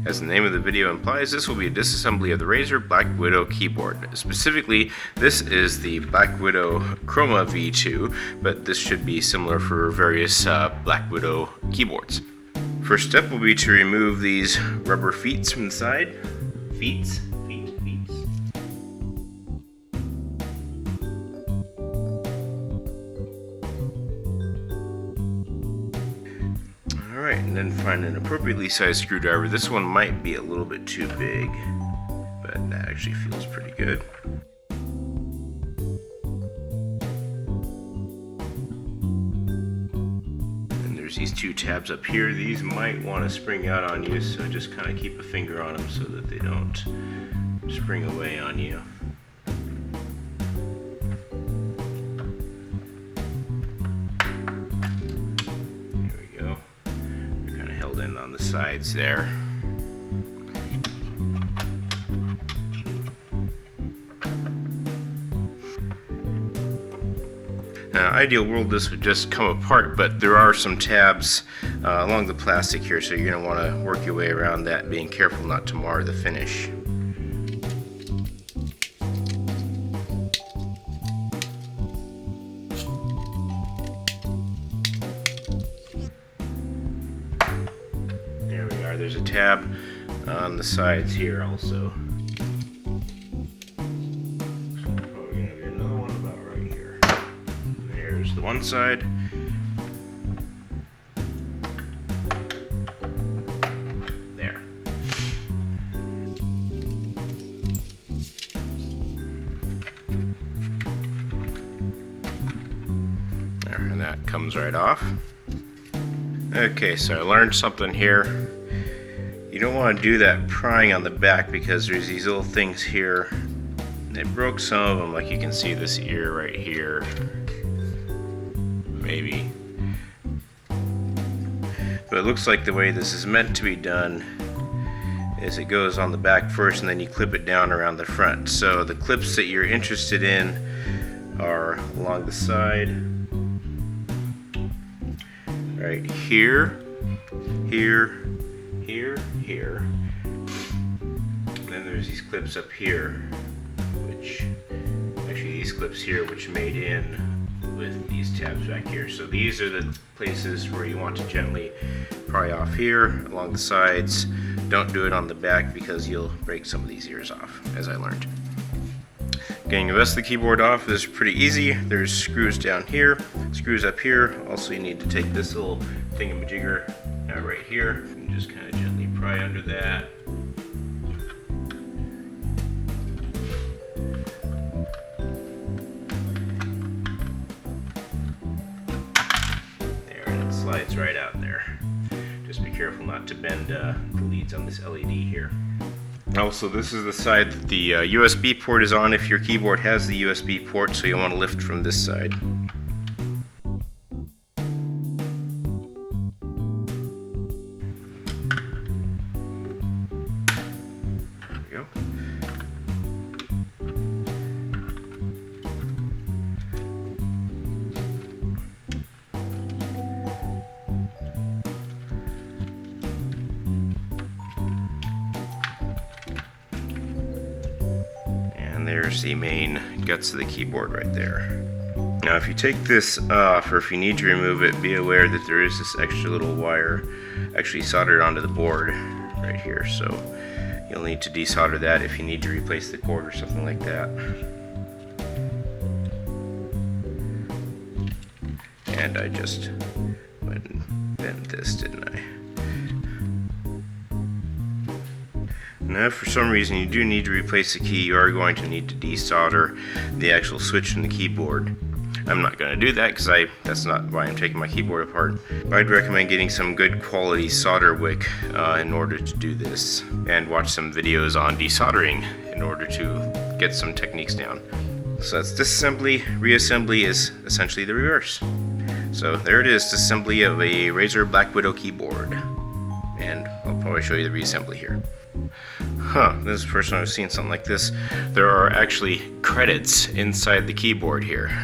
As the name of the video implies, this will be a disassembly of the Razer BlackWidow keyboard. Specifically, this is the BlackWidow Chroma V2, but this should be similar for various BlackWidow keyboards. First step will be to remove these rubber feet from the side. Feet. Alright, and then find an appropriately sized screwdriver. This one might be a little bit too big, but that actually feels pretty good. And there's these two tabs up here. These might want to spring out on you, so just kind of keep a finger on them so that they don't spring away on you. On the sides there. Now, ideal world, this would just come apart, but there are some tabs along the plastic here, so you're going to want to work your way around that, being careful not to mar the finish. There's a tab on the sides here also. Probably gonna be another one about right here. There's the one side. There. There, and that comes right off. Okay, so I learned something here. You don't want to do that prying on the back because there's these little things here. They broke some of them, like you can see this ear right here. Maybe. But it looks like the way this is meant to be done is it goes on the back first and then you clip it down around the front. So the clips that you're interested in are along the side, right here, here, here. And then there's these clips up here, which actually these clips here, which made in with these tabs back here. So these are the places where you want to gently pry off here along the sides. Don't do it on the back because you'll break some of these ears off, as I learned. Getting the rest of the keyboard off is pretty easy. There's screws down here, screws up here. Also, you need to take this little thingamajigger right here and just kind of gently pry under that. There, and it slides right out there. Just be careful not to bend the leads on this LED here. Also, this is the side that the USB port is on if your keyboard has the USB port, so you'll want to lift from this side. There we go. There's the main guts of the keyboard right there. Now if you take this off, or if you need to remove it, be aware that there is this extra little wire actually soldered onto the board right here, so you'll need to desolder that if you need to replace the cord or something like that. And I just went and bent this, didn't I? Now if for some reason you do need to replace the key, you are going to need to desolder the actual switch from the keyboard. I'm not going to do that because that's not why I'm taking my keyboard apart. I'd recommend getting some good quality solder wick in order to do this, and watch some videos on desoldering in order to get some techniques down. So that's disassembly. Reassembly is essentially the reverse. So there it is, disassembly of a Razer BlackWidow keyboard. And I'll probably show you the reassembly here. This is the first time I've seen something like this. There are actually credits inside the keyboard here.